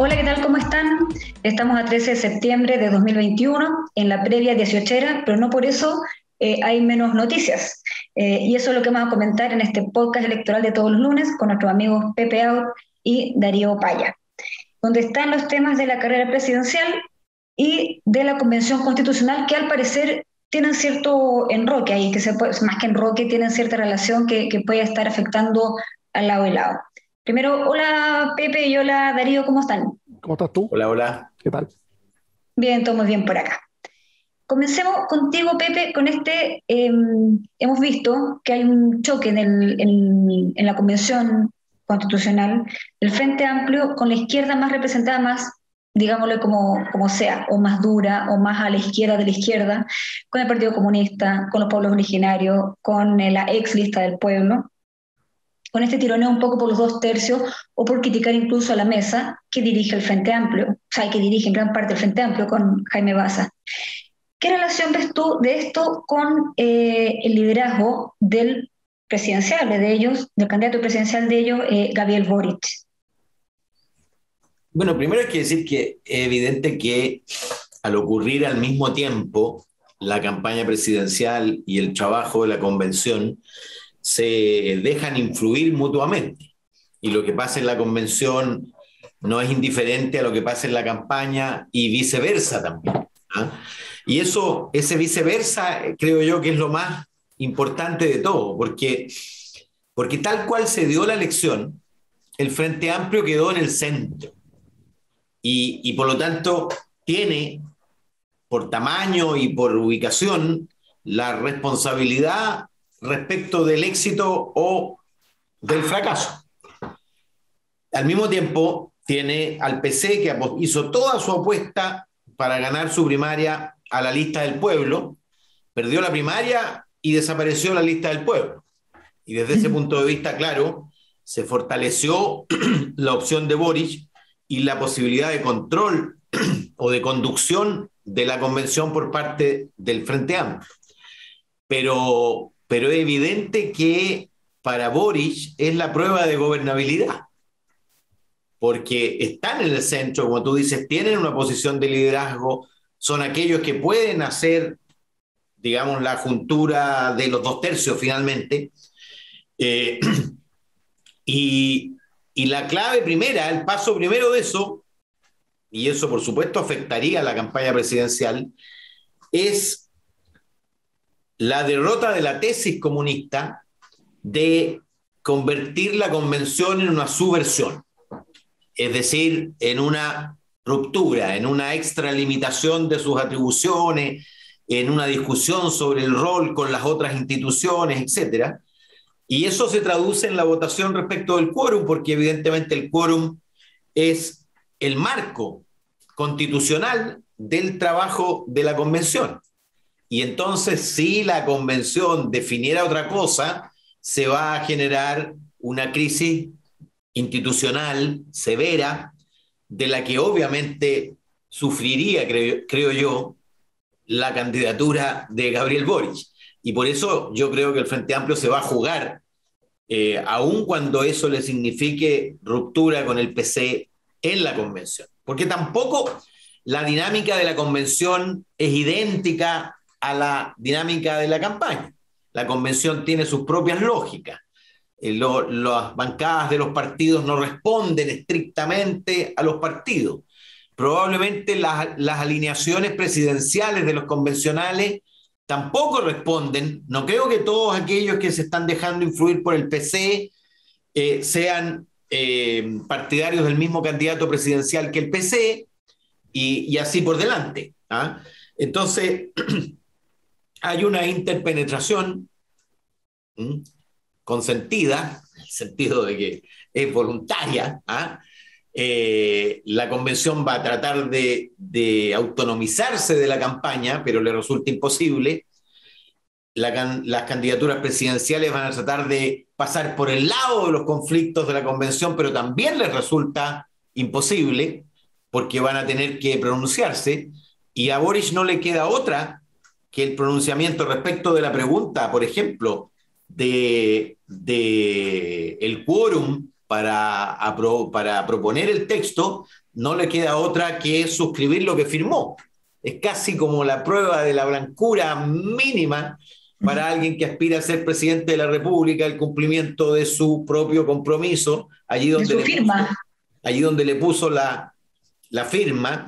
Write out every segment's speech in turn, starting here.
Hola, ¿qué tal? ¿Cómo están? Estamos a 13 de septiembre de 2021, en la previa 18, pero no por eso hay menos noticias. Y eso es lo que vamos a comentar en este podcast electoral de todos los lunes con nuestros amigos Pepe Out y Darío Paya, donde están los temas de la carrera presidencial y de la Convención Constitucional, que al parecer tienen cierto enroque ahí, más que enroque, tienen cierta relación que puede estar afectando al lado y lado. Primero, hola Pepe y hola Darío, ¿cómo están? ¿Cómo estás tú? Hola, hola. ¿Qué tal? Bien, todo muy bien por acá. Comencemos contigo, Pepe, con hemos visto que hay un choque en la Convención Constitucional, el Frente Amplio con la izquierda más representada, más, digámoslo como sea, o más dura, o más a la izquierda de la izquierda, con el Partido Comunista, con los pueblos originarios, con la ex lista del pueblo, con este tironeo un poco por los dos tercios o por criticar incluso a la mesa que dirige el Frente Amplio, o sea, que dirige en gran parte el Frente Amplio con Jaime Baza. ¿Qué relación ves tú de esto con el liderazgo del presidencial de ellos, del candidato presidencial de ellos, Gabriel Boric? Bueno, primero hay que decir que es evidente que al ocurrir al mismo tiempo la campaña presidencial y el trabajo de la convención, se dejan influir mutuamente. Y lo que pasa en la convención no es indiferente a lo que pasa en la campaña y viceversa también. ¿Ah? Y ese viceversa, creo yo que es lo más importante de todo, porque tal cual se dio la elección, el Frente Amplio quedó en el centro y por lo tanto tiene, por tamaño y por ubicación, la responsabilidad respecto del éxito o del fracaso. Al mismo tiempo, tiene al PC que hizo toda su apuesta para ganar su primaria a la lista del pueblo, perdió la primaria y desapareció la lista del pueblo. Y desde ese punto de vista, claro, se fortaleció la opción de Boric y la posibilidad de control o de conducción de la convención por parte del Frente Amplio. Pero es evidente que para Boric es la prueba de gobernabilidad, porque están en el centro, como tú dices, tienen una posición de liderazgo, son aquellos que pueden hacer, digamos, la juntura de los dos tercios finalmente. Eh, y la clave primera, el paso primero de eso, y eso por supuesto afectaría a la campaña presidencial, es la derrota de la tesis comunista de convertir la convención en una subversión, es decir, en una ruptura, en una extralimitación de sus atribuciones, en una discusión sobre el rol con las otras instituciones, etcétera. Y eso se traduce en la votación respecto del quórum, porque evidentemente el quórum es el marco constitucional del trabajo de la convención. Y entonces, si la convención definiera otra cosa, se va a generar una crisis institucional severa, de la que obviamente sufriría, creo yo, la candidatura de Gabriel Boric. Y por eso yo creo que el Frente Amplio se va a jugar, aun cuando eso le signifique ruptura con el PC en la convención. Porque tampoco la dinámica de la convención es idéntica a la dinámica de la campaña. La convención tiene sus propias lógicas. Las bancadas de los partidos no responden estrictamente a los partidos. Probablemente las alineaciones presidenciales de los convencionales tampoco responden. No creo que todos aquellos que se están dejando influir por el PC sean partidarios del mismo candidato presidencial que el PC y así por delante. ¿Ah? Entonces, hay una interpenetración consentida, en el sentido de que es voluntaria. ¿Ah? La convención va a tratar de autonomizarse de la campaña, pero le resulta imposible. Las candidaturas presidenciales van a tratar de pasar por el lado de los conflictos de la convención, pero también les resulta imposible porque van a tener que pronunciarse y a Boric no le queda otra que el pronunciamiento respecto de la pregunta, por ejemplo, de el quórum para proponer el texto, no le queda otra que suscribir lo que firmó. Es casi como la prueba de la blancura mínima para alguien que aspira a ser presidente de la República, el cumplimiento de su propio compromiso, de su firma. allí donde le puso la firma.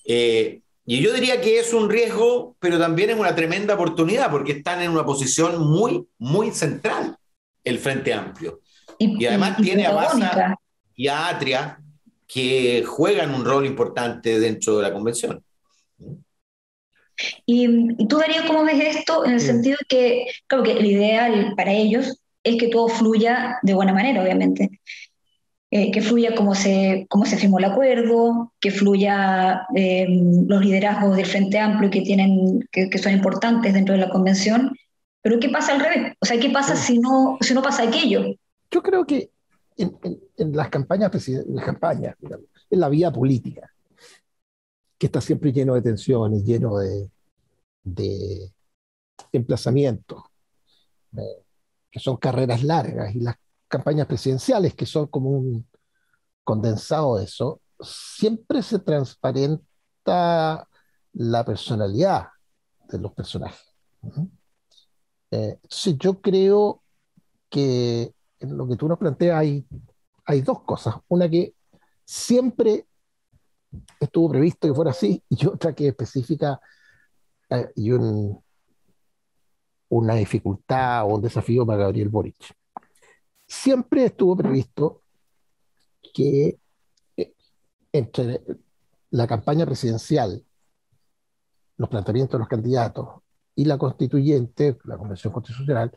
Y yo diría que es un riesgo, pero también es una tremenda oportunidad, porque están en una posición muy, muy central el Frente Amplio. Y además tiene a Massa y a Atria, que juegan un rol importante dentro de la convención. Y tú, Darío, ¿cómo ves esto? En el sentido que, claro, que el ideal para ellos es que todo fluya de buena manera, obviamente. Que fluya como se firmó el acuerdo, que fluya los liderazgos del Frente Amplio que son importantes dentro de la convención. Pero ¿qué pasa al revés? O sea, ¿qué pasa si no pasa aquello? Yo creo que en las campañas, digamos, en la vida política, que está siempre lleno de tensiones, lleno de emplazamientos, eh, que son carreras largas, y las campañas presidenciales, que son como un condensado de eso, siempre se transparenta la personalidad de los personajes. ¿No? Entonces yo creo que en lo que tú nos planteas hay dos cosas. Una que siempre estuvo previsto que fuera así, y otra que es específica, y una dificultad o un desafío para Gabriel Boric. Siempre estuvo previsto que eh, entre la campaña presidencial, los planteamientos de los candidatos y la constituyente, la convención constitucional,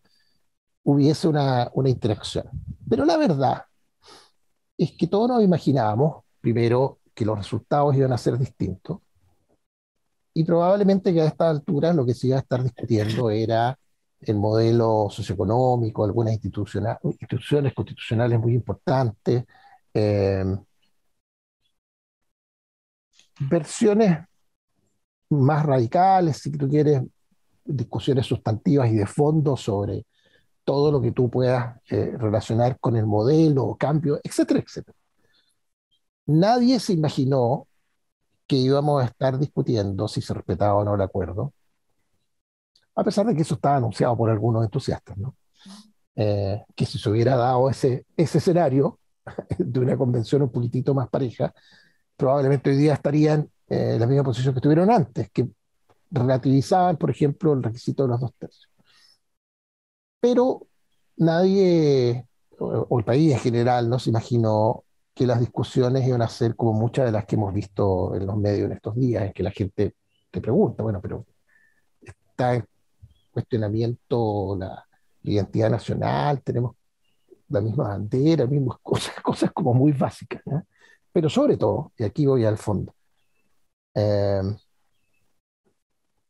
hubiese una interacción. Pero la verdad es que todos nos imaginábamos, primero, que los resultados iban a ser distintos, y probablemente que a esta altura lo que se iba a estar discutiendo era el modelo socioeconómico, algunas instituciones constitucionales muy importantes, eh, versiones más radicales, si tú quieres, discusiones sustantivas y de fondo sobre todo lo que tú puedas relacionar con el modelo, cambio, etcétera, etcétera. Nadie se imaginó que íbamos a estar discutiendo si se respetaba o no el acuerdo, a pesar de que eso estaba anunciado por algunos entusiastas, ¿no? Que si se hubiera dado ese escenario de una convención un poquitito más pareja, probablemente hoy día estarían en la misma posición que estuvieron antes, que relativizaban, por ejemplo, el requisito de los 2/3. Pero nadie, o el país en general, no se imaginó que las discusiones iban a ser como muchas de las que hemos visto en los medios en estos días, en que la gente te pregunta, bueno, pero está en cuestionamiento la identidad nacional, tenemos la misma bandera, mismas cosas, cosas como muy básicas, ¿no? Pero sobre todo, y aquí voy al fondo, eh,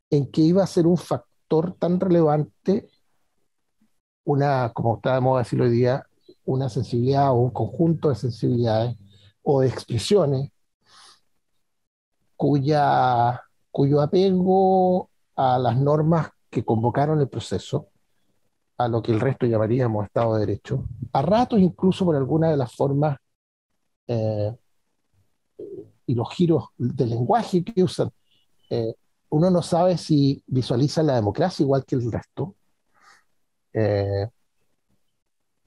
en que iba a ser un factor tan relevante como estábamos a decirlo hoy día, una sensibilidad o un conjunto de sensibilidades o de expresiones cuyo apego a las normas que convocaron el proceso, a lo que el resto llamaríamos Estado de Derecho, a ratos incluso por alguna de las formas eh, y los giros del lenguaje que usan, eh, uno no sabe si visualiza la democracia igual que el resto. Eh,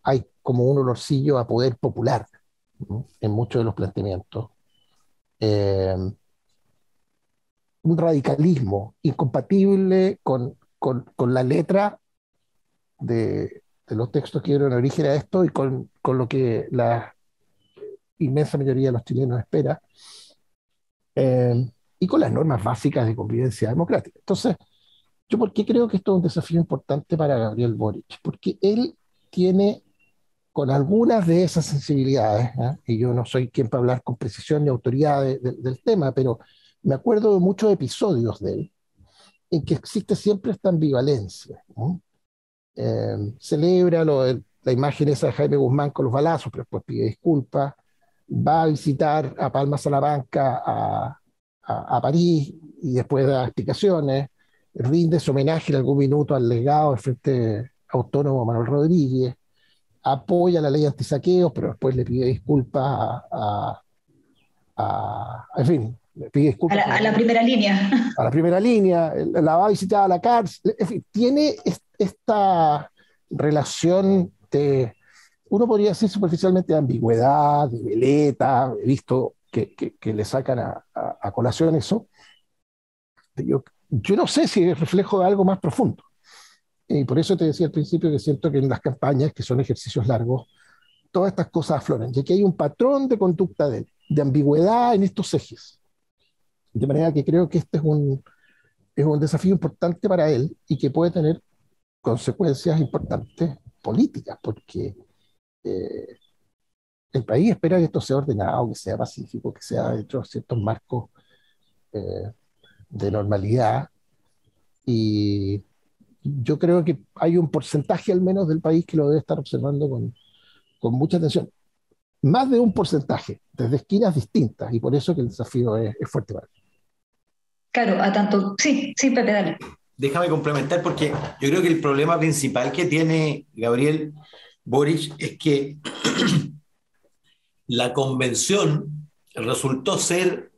Hay como un olorcillo a poder popular, ¿no? En muchos de los planteamientos. Eh, un radicalismo incompatible con la letra de los textos que dieron origen a esto y con lo que la inmensa mayoría de los chilenos espera, y con las normas básicas de convivencia democrática. Entonces, ¿yo por qué creo que esto es un desafío importante para Gabriel Boric? Porque él tiene, con algunas de esas sensibilidades, ¿eh? Y yo no soy quien para hablar con precisión ni autoridad del tema, pero me acuerdo de muchos episodios de él en que existe siempre esta ambivalencia, ¿no? Celebra la imagen esa de Jaime Guzmán con los balazos, pero después pide disculpas, va a visitar a Palma Salamanca, a París, y después da explicaciones, rinde su homenaje en algún minuto al legado del Frente Autónomo Manuel Rodríguez, apoya la ley antisaqueos, pero después le pide disculpas en fin, le pide disculpas A la primera línea. a la primera línea, la va a visitar a la cárcel, en fin, tiene esta relación de, uno podría decir superficialmente, de ambigüedad, de veleta, he visto que le sacan a colación eso. Yo no sé si es reflejo de algo más profundo. Y por eso te decía al principio que siento que en las campañas, que son ejercicios largos, todas estas cosas afloran, ya que hay un patrón de conducta de ambigüedad en estos ejes. De manera que creo que este es un desafío importante para él y que puede tener consecuencias importantes políticas, porque eh, el país espera que esto sea ordenado, que sea pacífico, que sea dentro de ciertos marcos eh, de normalidad. Y yo creo que hay un porcentaje al menos del país que lo debe estar observando con mucha atención. Más de un porcentaje, desde esquinas distintas, y por eso que el desafío es fuerte para él. Claro, a tanto. Sí, sí, Pepe, dale. Déjame complementar porque yo creo que el problema principal que tiene Gabriel Boric es que la convención resultó ser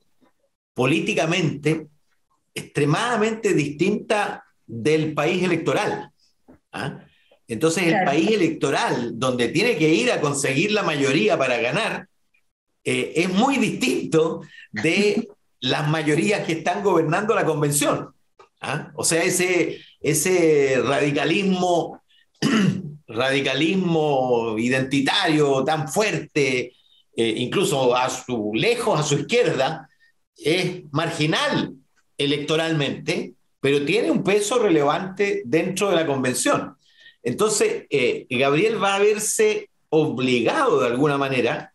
políticamente extremadamente distinta del país electoral. ¿Ah? Entonces el Claro. país electoral, donde tiene que ir a conseguir la mayoría para ganar, es muy distinto de las mayorías que están gobernando la convención. ¿Ah? O sea, ese radicalismo, radicalismo identitario tan fuerte, incluso lejos a su izquierda, es marginal electoralmente, pero tiene un peso relevante dentro de la convención. Entonces, Gabriel va a verse obligado de alguna manera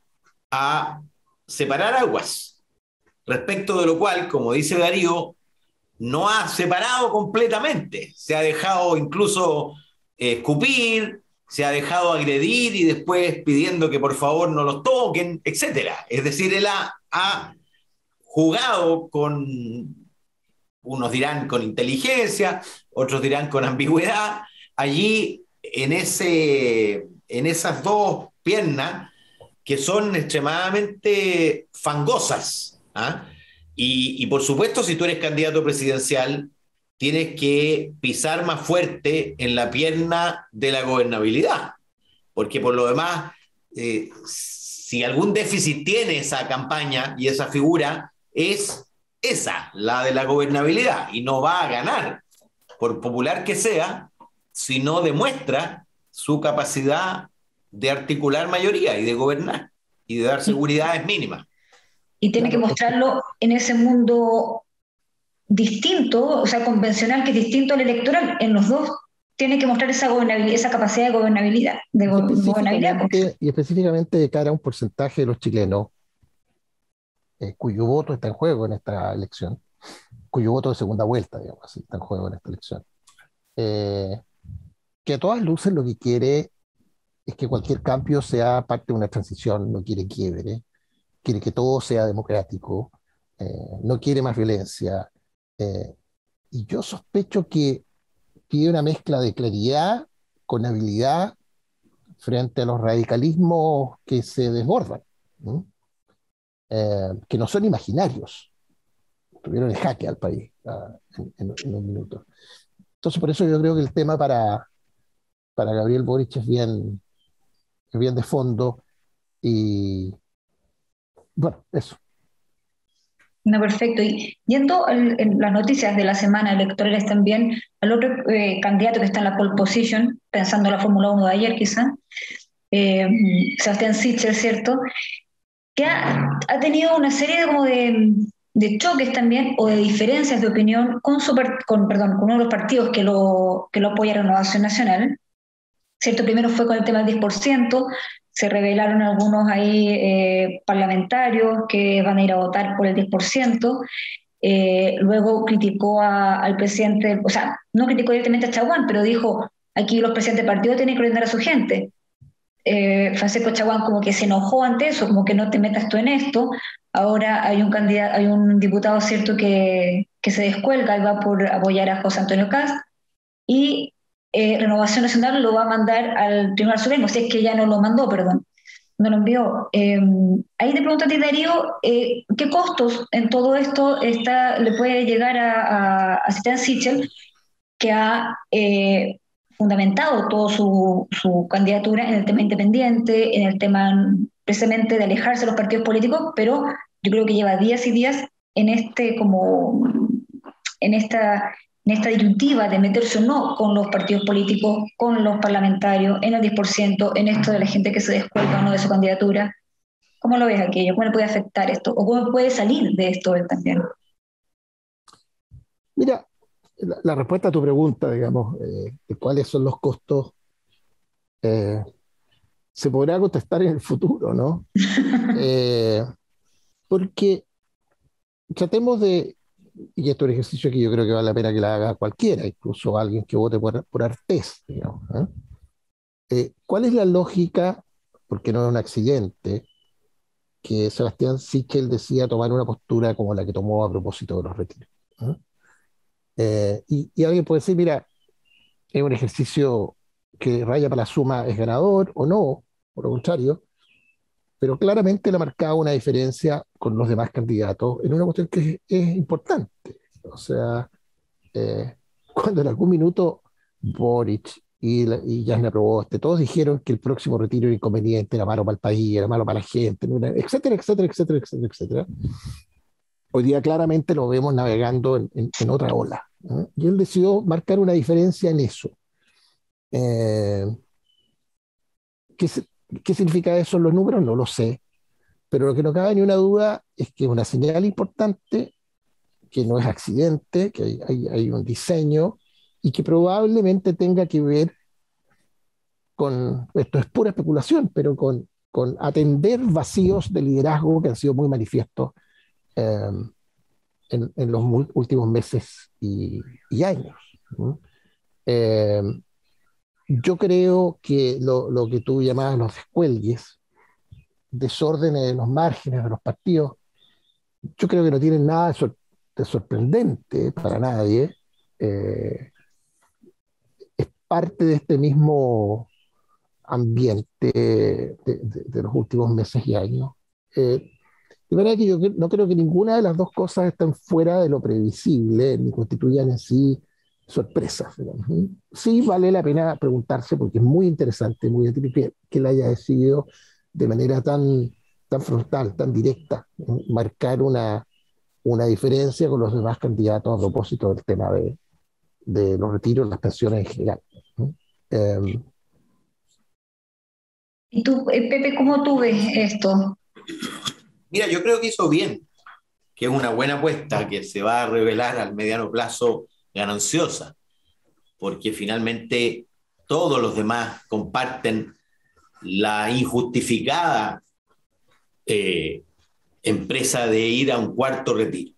a separar aguas, respecto de lo cual, como dice Darío, no ha separado completamente, se ha dejado incluso escupir, se ha dejado agredir y después pidiendo que por favor no los toquen, etcétera. Es decir, él ha jugado con, unos dirán con inteligencia, otros dirán con ambigüedad, allí en esas dos piernas que son extremadamente fangosas. ¿Ah? Y por supuesto, si tú eres candidato presidencial, tienes que pisar más fuerte en la pierna de la gobernabilidad, porque por lo demás, si algún déficit tiene esa campaña y esa figura, es esa, la de la gobernabilidad, y no va a ganar, por popular que sea, si no demuestra su capacidad de articular mayoría y de gobernar y de dar Y, seguridades mínimas. y tiene que Claro, mostrarlo en ese mundo distinto, o sea, convencional, que es distinto al electoral. En los dos tiene que mostrar esa gobernabilidad, esa capacidad de gobernabilidad, pues. y específicamente de cara a un porcentaje de los chilenos cuyo voto está en juego en esta elección, cuyo voto de segunda vuelta, digamos así, está en juego en esta elección. Eh, que a todas luces lo que quiere es que cualquier cambio sea parte de una transición, no quiere quiebre, quiere que todo sea democrático, eh, no quiere más violencia. eh, y yo sospecho que pide una mezcla de claridad con habilidad frente a los radicalismos que se desbordan, ¿no? Que no son imaginarios, tuvieron el jaque al país en un minuto. Entonces, por eso yo creo que el tema para Gabriel Boric es bien de fondo y bueno, eso. No, perfecto. Y yendo en las noticias de la semana electorales también, al otro candidato que está en la pole position, pensando en la Fórmula 1 de ayer quizá, eh, Sebastián Sichel, ¿cierto? Que ha tenido una serie de, como de choques también o de diferencias de opinión perdón, con uno de los partidos que lo apoya Renovación Nacional, ¿cierto? Primero fue con el tema del 10%, se revelaron algunos ahí parlamentarios que van a ir a votar por el 10%. Luego criticó al presidente, o sea, no criticó directamente a Chaguán, pero dijo, aquí los presidentes de partido tienen que ordenar a su gente. Francisco Chaguán como que se enojó ante eso, como que no te metas tú en esto. Ahora hay un candidato, hay un diputado, cierto, que se descuelga y va por apoyar a José Antonio Kast. Y Renovación Nacional lo va a mandar al Tribunal Supremo, si es que ya no lo mandó, perdón, no lo envió. Ahí te pregunto a ti, Darío, ¿qué costos en todo esto le puede llegar a Sebastián Sichel, que ha fundamentado toda su candidatura en el tema independiente, en el tema precisamente de alejarse de los partidos políticos, pero yo creo que lleva días y días en en esta, en esta disyuntiva de meterse o no con los partidos políticos, con los parlamentarios, en el 10%, en esto de la gente que se descuelga o no de su candidatura. ¿Cómo lo ves aquello? ¿Cómo le puede afectar esto? ¿O cómo puede salir de esto él también? Mira, la respuesta a tu pregunta, digamos, de cuáles son los costos, eh, se podrá contestar en el futuro, ¿no? Eh, Porque tratemos de, y esto es un ejercicio que yo creo que vale la pena que la haga cualquiera, incluso alguien que vote por Artés, digamos, ¿eh? ¿Cuál es la lógica, porque no es un accidente, que Sebastián Sichel decida tomar una postura como la que tomó a propósito de los retiros? ¿Eh? Y alguien puede decir, mira, es un ejercicio que raya para la suma, es ganador o no, por lo contrario, pero claramente le ha marcado una diferencia con los demás candidatos en una cuestión que es importante. O sea, eh, cuando en algún minuto Boric y Jasna Proboste, todos dijeron que el próximo retiro era inconveniente, era malo para el país, era malo para la gente, etcétera, etcétera, etcétera, etcétera, etcétera. Hoy día claramente lo vemos navegando en otra ola, ¿no? Y él decidió marcar una diferencia en eso. Eh, ¿qué, ¿Qué significa eso en los números? No lo sé, pero lo que no cabe ni una duda es que es una señal importante, que no es accidente, que hay un diseño y que probablemente tenga que ver con, esto es pura especulación, pero con atender vacíos de liderazgo que han sido muy manifiestos eh, en los últimos meses y años, ¿no? Eh, yo creo que lo que tú llamabas los descuelgues, desórdenes en los márgenes de los partidos, yo creo que no tienen nada de sorprendente para nadie. Eh, es parte de este mismo ambiente de los últimos meses y años. De manera que yo no creo que ninguna de las dos cosas estén fuera de lo previsible, ni constituyan en sí sorpresas, digamos. Sí vale la pena preguntarse, porque es muy interesante, muy útil que él haya decidido de manera tan frontal, tan directa, marcar una diferencia con los demás candidatos a propósito del tema de los retiros, las pensiones en general, ¿no? Eh, ¿Y tú, Pepe, cómo tú ves esto? Mira, yo creo que hizo bien, que es una buena apuesta que se va a revelar al mediano plazo gananciosa, porque finalmente todos los demás comparten la injustificada eh, empresa de ir a un cuarto retiro.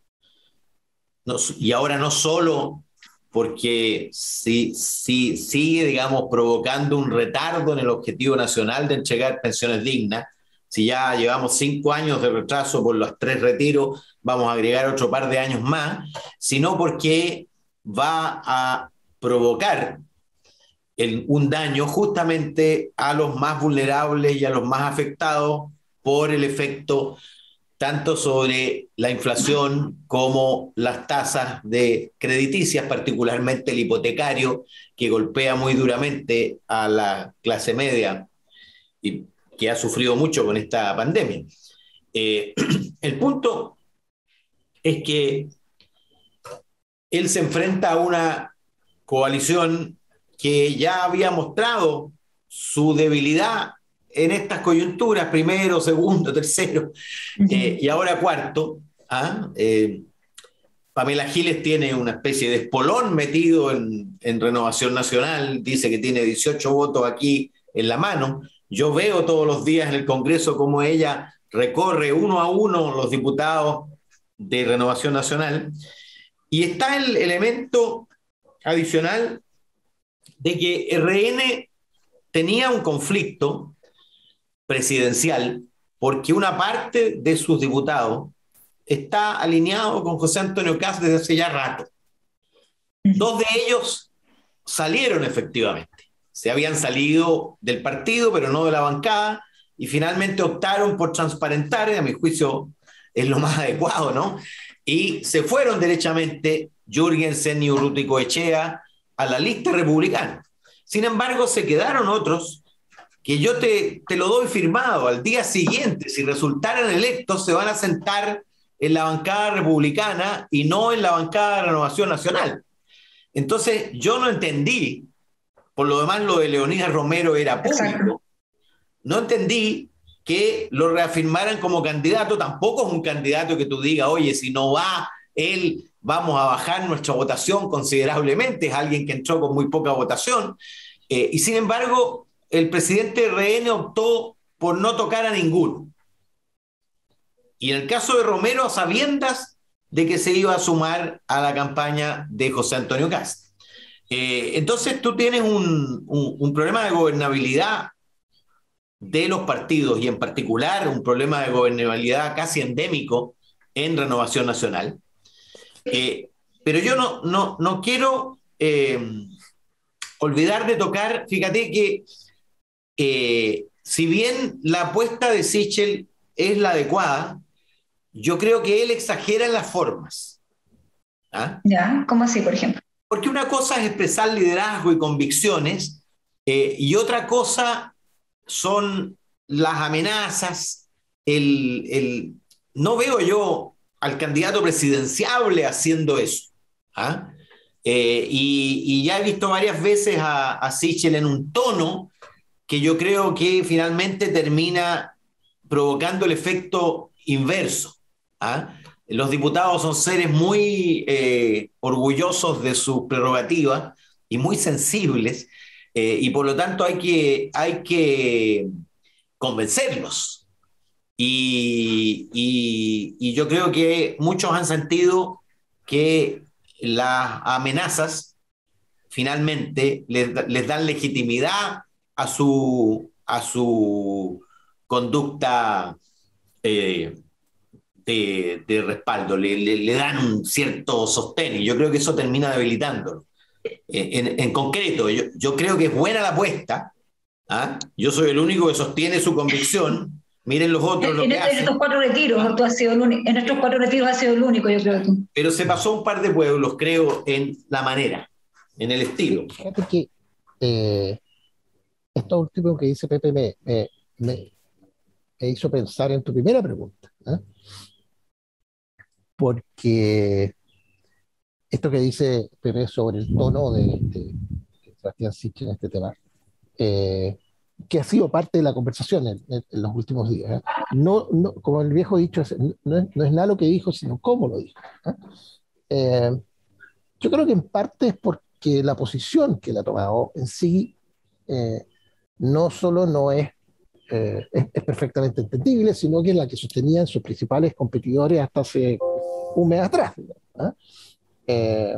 No, y ahora no solo porque sigue, digamos, provocando un retardo en el objetivo nacional de entregar pensiones dignas. Si ya llevamos 5 años de retraso por los 3 retiros, vamos a agregar otro par de años más, sino porque va a provocar un daño justamente a los más vulnerables y a los más afectados por el efecto tanto sobre la inflación como las tasas de crediticias, particularmente el hipotecario, que golpea muy duramente a la clase media y que ha sufrido mucho con esta pandemia. Eh, el punto es que él se enfrenta a una coalición que ya había mostrado su debilidad en estas coyunturas, primero, segundo, tercero, y ahora cuarto. Pamela Giles tiene una especie de espolón metido en Renovación Nacional, dice que tiene 18 votos aquí en la mano. Yo veo todos los días en el Congreso cómo ella recorre uno a uno los diputados de Renovación Nacional. Y está el elemento adicional de que RN tenía un conflicto presidencial porque una parte de sus diputados está alineado con José Antonio Kast desde hace ya rato. Dos de ellos salieron efectivamente. Se habían salido del partido, pero no de la bancada, y finalmente optaron por transparentar, y a mi juicio es lo más adecuado, ¿no? Y se fueron derechamente Jürgensen y Urruticoechea a la lista republicana. Sin embargo, se quedaron otros que yo te lo doy firmado. Al día siguiente, si resultaran electos, se van a sentar en la bancada republicana y no en la bancada de Renovación Nacional. Entonces, yo no entendí, por lo demás lo de Leonidas Romero era público, no entendí que lo reafirmaran como candidato. Tampoco es un candidato que tú digas, oye, si no va él, vamos a bajar nuestra votación considerablemente. Es alguien que entró con muy poca votación. Y sin embargo, el presidente de RN optó por no tocar a ninguno. Y en el caso de Romero, a sabiendas de que se iba a sumar a la campaña de José Antonio Kast. Entonces tú tienes un problema de gobernabilidad de los partidos, y en particular un problema de gobernabilidad casi endémico en Renovación Nacional. Pero yo no quiero olvidar de tocar, fíjate que si bien la apuesta de Sichel es la adecuada, yo creo que él exagera en las formas. ¿Ah? ¿Ya? ¿Cómo así, por ejemplo? Porque una cosa es expresar liderazgo y convicciones, y otra cosa son las amenazas. No veo yo al candidato presidenciable haciendo eso. ¿Ah? Y ya he visto varias veces a Sichel en un tono que yo creo que finalmente termina provocando el efecto inverso. ¿Ah? Los diputados son seres muy orgullosos de sus prerrogativas y muy sensibles, y por lo tanto hay que convencerlos. Y yo creo que muchos han sentido que las amenazas finalmente les dan legitimidad a su conducta de respaldo, le dan un cierto sostén, y yo creo que eso termina debilitándolo. En concreto, yo creo que es buena la apuesta. ¿Ah? Yo soy el único que sostiene su convicción. Miren los otros lo que hacen. En estos 4 retiros, tú has sido el único, en estos 4 retiros has sido el único, yo creo. Pero se pasó un par de pueblos, creo, en la manera, en el estilo. Fíjate que esto último que dice Pepe me hizo pensar en tu primera pregunta, ¿eh? Porque esto que dice Pepe sobre el tono de Sebastián Sichel en este tema, eh, que ha sido parte de la conversación en los últimos días, ¿eh? Como el viejo dicho, no es nada lo que dijo, sino cómo lo dijo, ¿eh? Yo creo que en parte es porque la posición que él ha tomado en sí no solo no es perfectamente entendible, sino que es la que sostenían sus principales competidores hasta hace un mes atrás, ¿eh? Eh,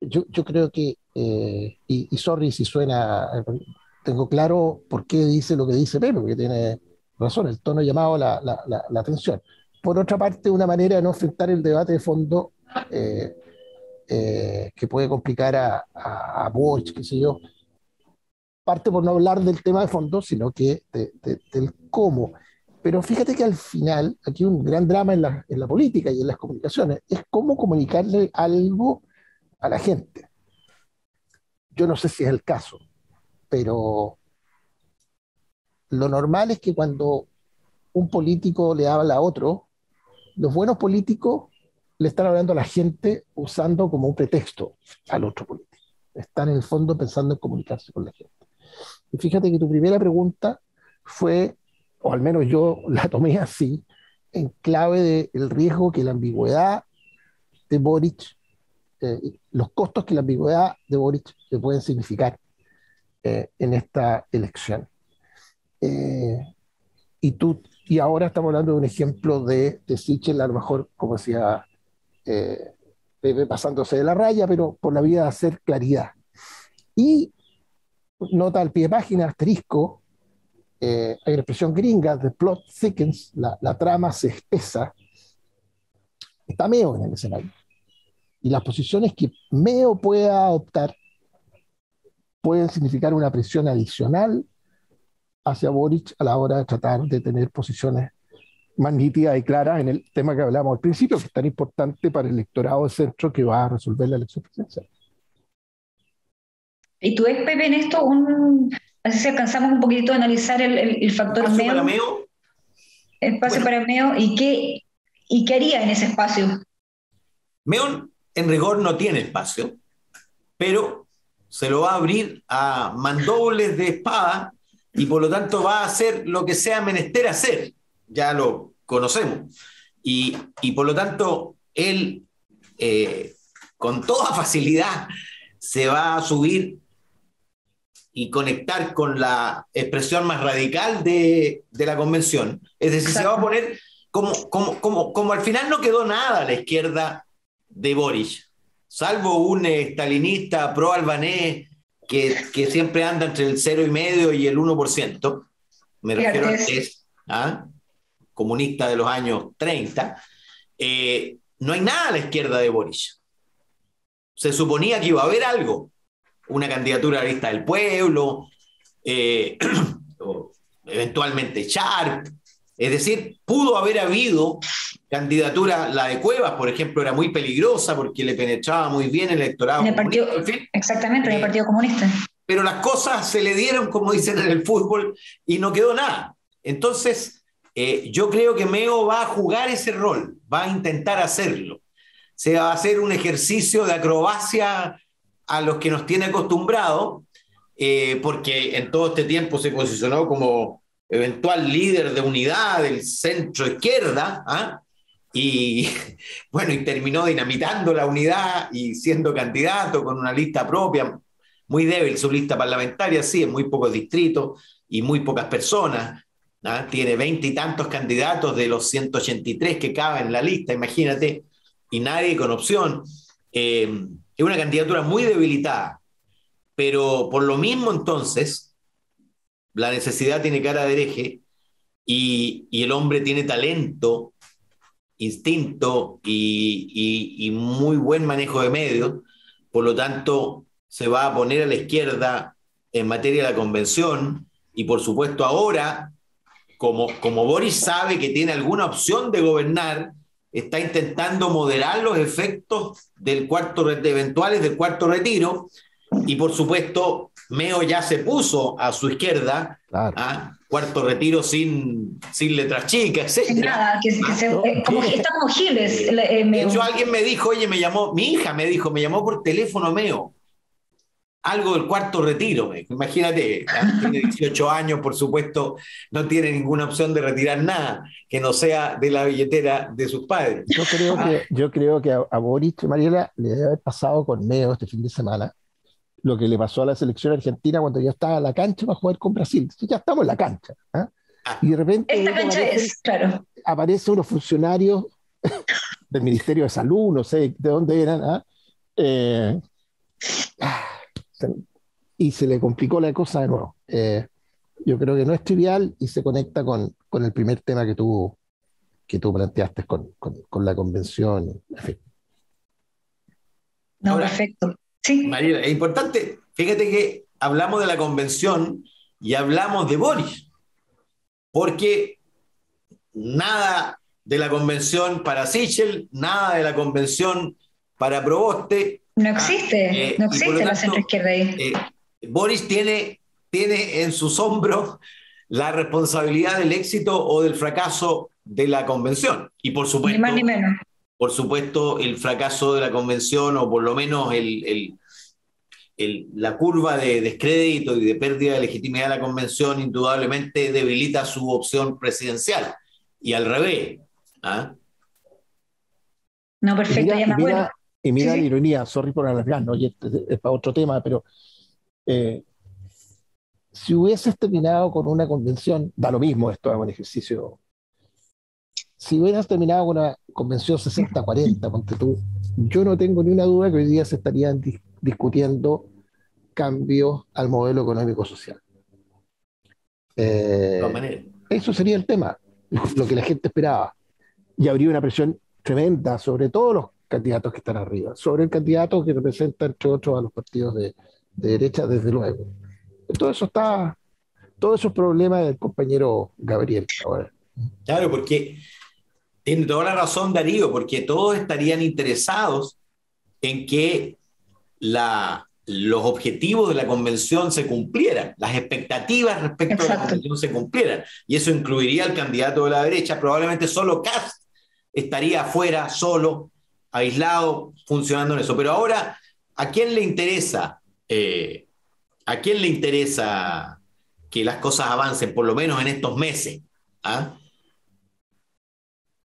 yo creo que, y sorry si suena, tengo claro por qué dice lo que dice Pepe, porque tiene razón, el tono ha llamado la atención. Por otra parte, una manera de no enfrentar el debate de fondo eh, que puede complicar a Boric, qué sé yo, parte por no hablar del tema de fondo, sino que del cómo. Pero fíjate que al final, aquí un gran drama en la política y en las comunicaciones, es cómo comunicarle algo a la gente. Yo no sé si es el caso, pero lo normal es que cuando un político le habla a otro, los buenos políticos le están hablando a la gente usando como un pretexto al otro político. Están en el fondo pensando en comunicarse con la gente. Y fíjate que tu primera pregunta fue, o al menos yo la tomé así, en clave del riesgo que la ambigüedad de Boric, los costos que la ambigüedad de Boric le pueden significar en esta elección. Y ahora estamos hablando de un ejemplo de Sichel, a lo mejor, como decía Pepe, pasándose de la raya, pero por la vía de hacer claridad. Y nota al pie de página, asterisco, hay una expresión gringa, the plot thickens, la trama se espesa, está Meo en el escenario. Y las posiciones que Meo pueda adoptar pueden significar una presión adicional hacia Boric a la hora de tratar de tener posiciones más nítidas y claras en el tema que hablamos al principio, que es tan importante para el electorado de centro que va a resolver la elección presidencial. ¿Y tú ves, Pepe, en esto así si alcanzamos un poquito a analizar el factor ¿Espacio para Meo, Meo? espacio Bueno, para Meo, y qué haría en ese espacio? Meo en rigor no tiene espacio, pero se lo va a abrir a mandobles de espada y por lo tanto va a hacer lo que sea menester hacer. Ya lo conocemos. Y por lo tanto, él con toda facilidad se va a subir y conectar con la expresión más radical de la convención. Es decir, se va a Exacto. poner como al final no quedó nada a la izquierda de Boric, salvo un stalinista pro-albanés que siempre anda entre el 0,5% y el 1%. Me ¿Qué refiero al artes? TES, comunista de los años 30. No hay nada a la izquierda de Boric. Se suponía que iba a haber algo, una candidatura a la lista del pueblo, o eventualmente Sharp. Es decir, pudo haber habido candidatura, la de Cuevas, por ejemplo, era muy peligrosa porque le penetraba muy bien el electorado En el partido, comunista, en fin. exactamente, en el Partido Comunista. Pero las cosas se le dieron, como dicen en el fútbol, y no quedó nada. Entonces, yo creo que Meo va a jugar ese rol, va a intentar hacerlo. Se va a hacer un ejercicio de acrobacia a los que nos tiene acostumbrados, porque en todo este tiempo se posicionó como eventual líder de unidad del centro izquierda, y bueno, y terminó dinamitando la unidad y siendo candidato con una lista propia, muy débil su lista parlamentaria, sí, en muy pocos distritos y muy pocas personas. Tiene 20 y tantos candidatos de los 183 que caben en la lista, imagínate, y nadie con opción. Es una candidatura muy debilitada, pero por lo mismo entonces, la necesidad tiene cara de hereje y el hombre tiene talento, instinto y muy buen manejo de medios, por lo tanto se va a poner a la izquierda en materia de la convención y por supuesto ahora, como Boris sabe que tiene alguna opción de gobernar, está intentando moderar los efectos eventuales del cuarto retiro y por supuesto Meo ya se puso a su izquierda, Claro. Cuarto retiro sin letras chicas, Sin etc. nada, está como Giles. De hecho, alguien me dijo, oye, mi hija me dijo, me llamó por teléfono Meo, algo del cuarto retiro, me dijo. Imagínate, tiene 18 años, por supuesto, no tiene ninguna opción de retirar nada que no sea de la billetera de sus padres. Yo creo que a Boric, Mariela, le debe haber pasado con Meo este fin de semana lo que le pasó a la selección argentina cuando ya estaba en la cancha para jugar con Brasil. Entonces, ya estamos en la cancha. Y de repente Esta cancha claro. aparecen unos funcionarios del Ministerio de Salud, no sé de dónde eran, eh, y se le complicó la cosa de nuevo. Yo creo que no es trivial y se conecta con el primer tema que tú planteaste con la convención. En fin. No, Ahora, perfecto. Sí. Mariela, es importante, fíjate que hablamos de la convención y hablamos de Boris, porque nada de la convención para Sichel, nada de la convención para Proboste. No existe, no Y por lo existe la tanto, centroizquierda ahí. Boris tiene en sus hombros la responsabilidad del éxito o del fracaso de la convención. Y Ni más ni menos. por supuesto, el fracaso de la convención o por lo menos la curva de descrédito y de pérdida de legitimidad de la convención indudablemente debilita su opción presidencial. Y al revés. No, perfecto, ya me acuerdo. Y mira Sí, la sí. ironía, sorry por alargar, ¿no? Y es para otro tema, pero si hubieses terminado con una convención, da lo mismo, esto es un ejercicio. Si hubieras terminado con una convención 60-40, ponte tú, yo no tengo ni una duda que hoy día se estarían discutiendo cambios al modelo económico-social. De todas maneras. Eso sería el tema, lo que la gente esperaba. Y habría una presión tremenda sobre todos los candidatos que están arriba, sobre el candidato que representa, entre otros, a los partidos de derecha, desde luego. Todo eso está, todo eso es problema del compañero Gabriel ahora. Claro, porque tiene toda la razón Darío, porque todos estarían interesados en que los objetivos de la convención se cumplieran, las expectativas respecto de la Exacto. convención se cumplieran. Y eso incluiría al candidato de la derecha, probablemente solo Kast estaría afuera, solo, aislado, funcionando en eso. Pero ahora, ¿a quién le interesa? ¿A quién le interesa que las cosas avancen, por lo menos en estos meses? ¿Ah?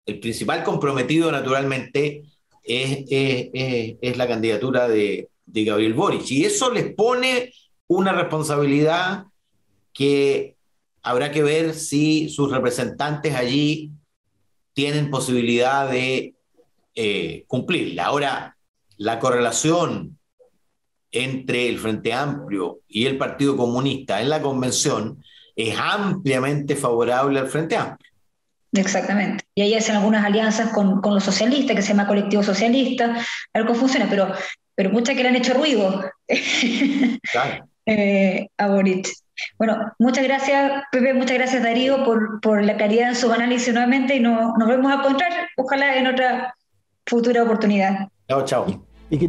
El principal comprometido, naturalmente, es la candidatura de Gabriel Boric. Y eso les pone una responsabilidad que habrá que ver si sus representantes allí tienen posibilidad de cumplirla. Ahora, la correlación entre el Frente Amplio y el Partido Comunista en la convención es ampliamente favorable al Frente Amplio. Exactamente. Y ahí hacen algunas alianzas con los socialistas, que se llama Colectivo Socialista, algo funciona, pero muchas que le han hecho ruido Claro. a Boric. Bueno, muchas gracias, Pepe, muchas gracias, Darío, por la claridad en su análisis nuevamente y nos vemos a encontrar, ojalá en otra futura oportunidad. Chao, chao. Y que